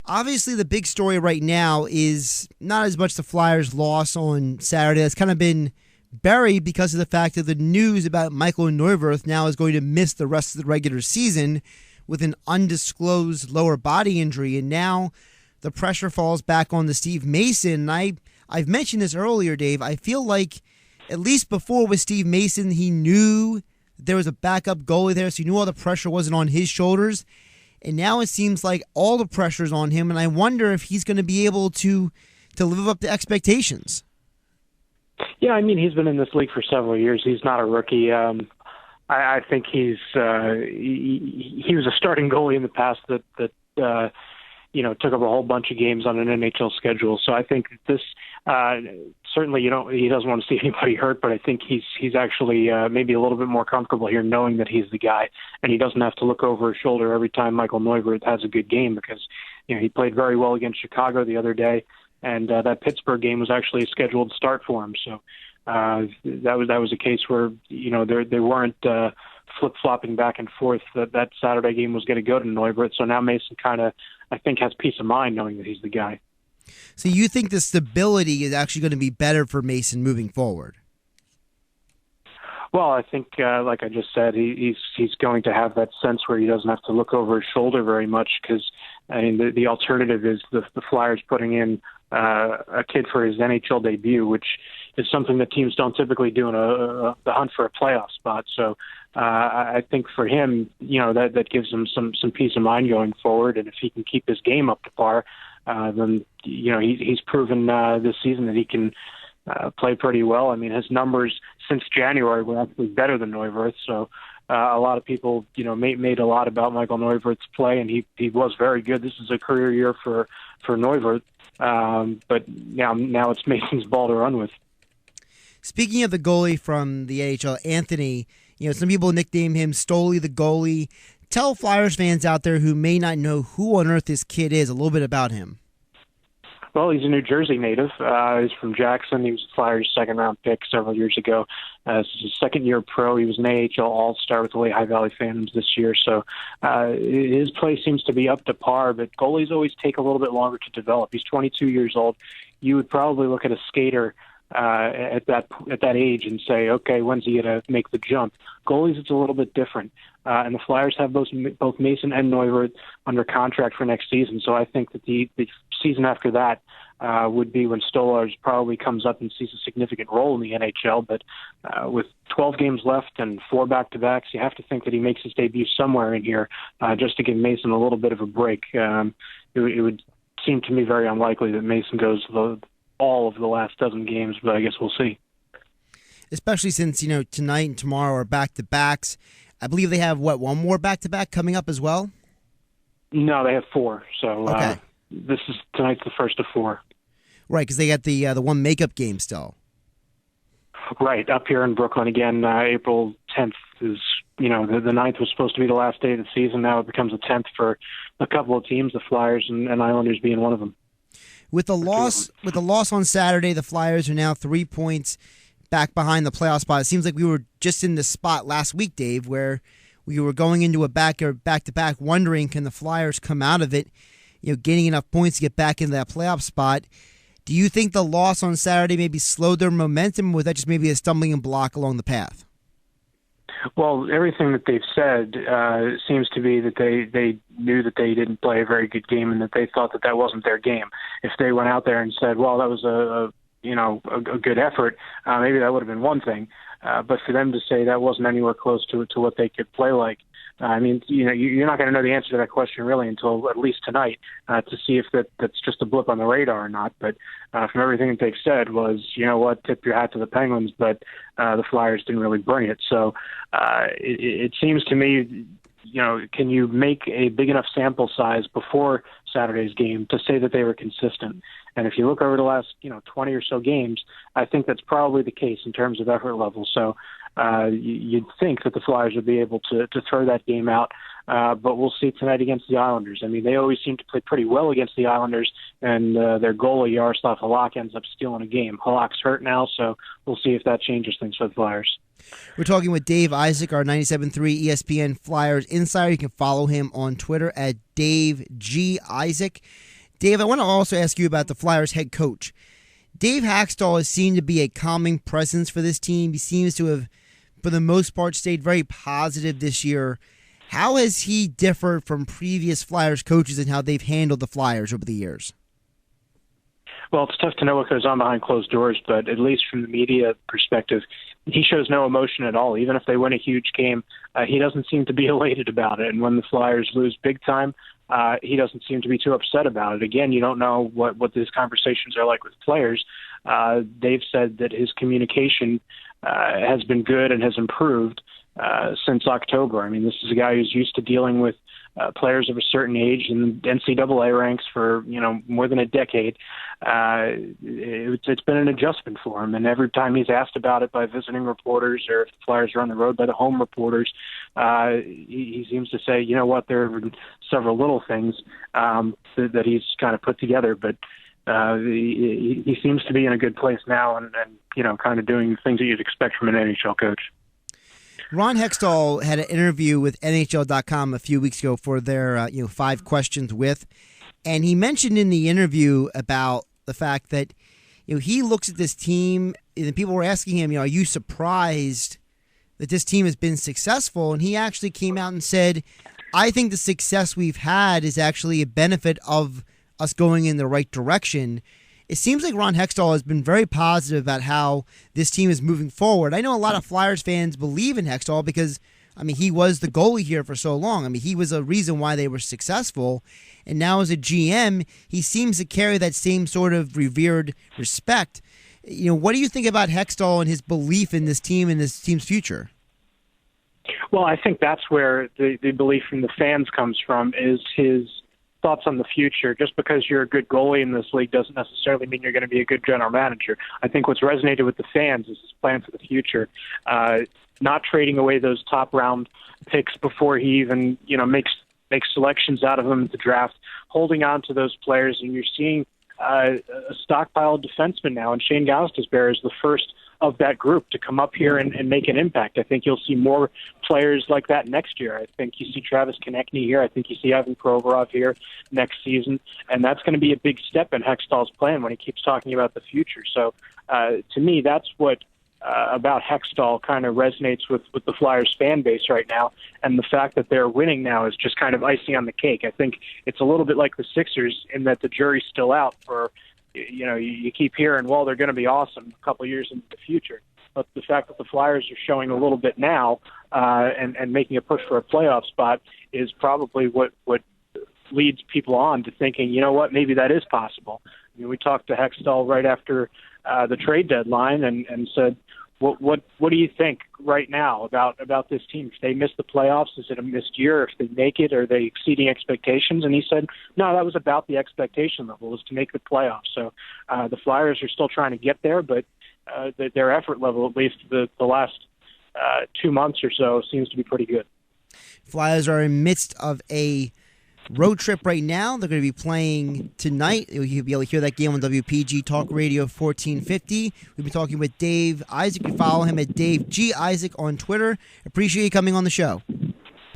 obviously the big story right now is not as much the Flyers' loss on Saturday. That's kind of been buried because of the fact that the news about Michael Neuwirth now is going to miss the rest of the regular season with an undisclosed lower body injury. And now the pressure falls back on the Steve Mason. And I've mentioned this earlier, Dave. I feel like at least before with Steve Mason, he knew there was a backup goalie there, so he knew all the pressure wasn't on his shoulders. And now it seems like all the pressure's on him, and I wonder if he's going to be able to live up to expectations. Yeah, I mean, he's been in this league for several years. He's not a rookie. I think he was a starting goalie in the past that took up a whole bunch of games on an NHL schedule. So I think this certainly he doesn't want to see anybody hurt, but I think he's actually maybe a little bit more comfortable here knowing that he's the guy, and he doesn't have to look over his shoulder every time Michael Neuwirth has a good game, because he played very well against Chicago the other day, and that Pittsburgh game was actually a scheduled start for him. So that was a case where they weren't flip-flopping back and forth. That Saturday game was going to go to Neuwirth, so now Mason kind of, I think, has peace of mind knowing that he's the guy. So you think the stability is actually going to be better for Mason moving forward? Well, I think, like I just said, he's going to have that sense where he doesn't have to look over his shoulder very much, because I mean the alternative is the Flyers putting in a kid for his NHL debut, which is something that teams don't typically do in the hunt for a playoff spot. So I think for him, that gives him some peace of mind going forward, and if he can keep his game up to par, then he's proven this season that he can play pretty well. I mean, his numbers since January were actually better than Neuwirth. So a lot of people, made a lot about Michael Neuwirth's play, and he was very good. This is a career year for Neuwirth, but now it's Mason's ball to run with. Speaking of the goalie from the AHL, Anthony, some people nickname him Stolarz the goalie. Tell Flyers fans out there who may not know who on earth this kid is a little bit about him. Well, he's a New Jersey native. He's from Jackson. He was the Flyers' second-round pick several years ago. This is his second-year pro. He was an AHL All-Star with the Lehigh Valley Phantoms this year. So his play seems to be up to par, but goalies always take a little bit longer to develop. He's 22 years old. You would probably look at a skater at that age and say, okay, when's he going to make the jump? Goalies, it's a little bit different. And the Flyers have both Mason and Neuwirth under contract for next season. So I think that the season after that would be when Stolarz probably comes up and sees a significant role in the NHL. But with 12 games left and 4 back-to-backs, you have to think that he makes his debut somewhere in here just to give Mason a little bit of a break. It would seem to me very unlikely that Mason goes all of the last dozen games, but I guess we'll see. Especially since, tonight and tomorrow are back-to-backs. I believe they have, one more back-to-back coming up as well? No, they have 4. So okay. Tonight's the first of 4. Right, because they got the one makeup game still. Right, up here in Brooklyn again. April 10th is, the 9th was supposed to be the last day of the season. Now it becomes the 10th for a couple of teams, the Flyers and Islanders being one of them. With the loss on Saturday, the Flyers are now 3 points back behind the playoff spot. It seems like we were just in this spot last week, Dave, where we were going into a back-to-back wondering, can the Flyers come out of it, gaining enough points to get back into that playoff spot. Do you think the loss on Saturday maybe slowed their momentum, or was that just maybe a stumbling block along the path? Well, everything that they've said seems to be that they knew that they didn't play a very good game and that they thought that wasn't their game. If they went out there and said, well, that was a good effort, maybe that would have been one thing. But for them to say that wasn't anywhere close to what they could play like, you're not going to know the answer to that question really until at least tonight to see if that's just a blip on the radar or not. But from everything that they've said was, tip your hat to the Penguins, but the Flyers didn't really bring it. So it seems to me, can you make a big enough sample size before Saturday's game to say that they were consistent? And if you look over the last, 20 or so games, I think that's probably the case in terms of effort level. So you'd think that the Flyers would be able to throw that game out, but we'll see tonight against the Islanders. I mean, they always seem to play pretty well against the Islanders, and their goalie, Yaroslav Halak, ends up stealing a game. Halak's hurt now, so we'll see if that changes things for the Flyers. We're talking with Dave Isaac, our 97.3 ESPN Flyers insider. You can follow him on Twitter at Dave G. Isaac. Dave, I want to also ask you about the Flyers head coach. Dave Hakstol has seemed to be a calming presence for this team. He seems to have, for the most part, stayed very positive this year. How has he differed from previous Flyers coaches and how they've handled the Flyers over the years? Well, it's tough to know what goes on behind closed doors, but at least from the media perspective, he shows no emotion at all. Even if they win a huge game, he doesn't seem to be elated about it. And when the Flyers lose big time, he doesn't seem to be too upset about it. Again, you don't know what these conversations are like with players. They've said that his communication has been good and has improved since October. I mean, this is a guy who's used to dealing with players of a certain age in NCAA ranks for more than a decade. It's been an adjustment for him, and every time he's asked about it by visiting reporters, or if the Flyers are on the road by the home reporters, he seems to say, you know what, there are several little things that he's kind of put together, but he seems to be in a good place now, and kind of doing things that you'd expect from an NHL coach. Ron Hextall had an interview with NHL.com a few weeks ago for their 5 questions with, and he mentioned in the interview about the fact that he looks at this team, and people were asking him, are you surprised that this team has been successful? And he actually came out and said, I think the success we've had is actually a benefit of us going in the right direction. It seems like Ron Hextall has been very positive about how this team is moving forward. I know a lot of Flyers fans believe in Hextall because, he was the goalie here for so long. He was a reason why they were successful. And now as a GM, he seems to carry that same sort of revered respect. What do you think about Hextall and his belief in this team and this team's future? Well, I think that's where the belief from the fans comes from, is his thoughts on the future. Just because you're a good goalie in this league doesn't necessarily mean you're going to be a good general manager. I think what's resonated with the fans is his plan for the future. Not trading away those top round picks before he even, makes selections out of them at the draft, holding on to those players, and you're seeing a stockpile of defensemen now, and Shane Gostisbehere is the first of that group to come up here and make an impact. I think you'll see more players like that next year. I think you see Travis Konechny here. I think you see Ivan Provorov here next season, and that's going to be a big step in Hextall's plan when he keeps talking about the future. So to me, that's what about Hextall kind of resonates with the Flyers fan base right now, and the fact that they're winning now is just kind of icing on the cake. I think it's a little bit like the Sixers in that the jury's still out for, you keep hearing, well, they're going to be awesome a couple of years into the future. But the fact that the Flyers are showing a little bit now and making a push for a playoff spot is probably what leads people on to thinking, maybe that is possible. We talked to Hextall right after the trade deadline and said, what do you think right now about this team? If they miss the playoffs, is it a missed year? If they make it, are they exceeding expectations? And he said, no, that was about the expectation level, is to make the playoffs. So the Flyers are still trying to get there, but their effort level, at least the last 2 months or so, seems to be pretty good. Flyers are in midst of a road trip right now. They're going to be playing tonight. You'll be able to hear that game on WPG Talk Radio 1450. We'll be talking with Dave Isaac. You can follow him at Dave G. Isaac on Twitter. Appreciate you coming on the show.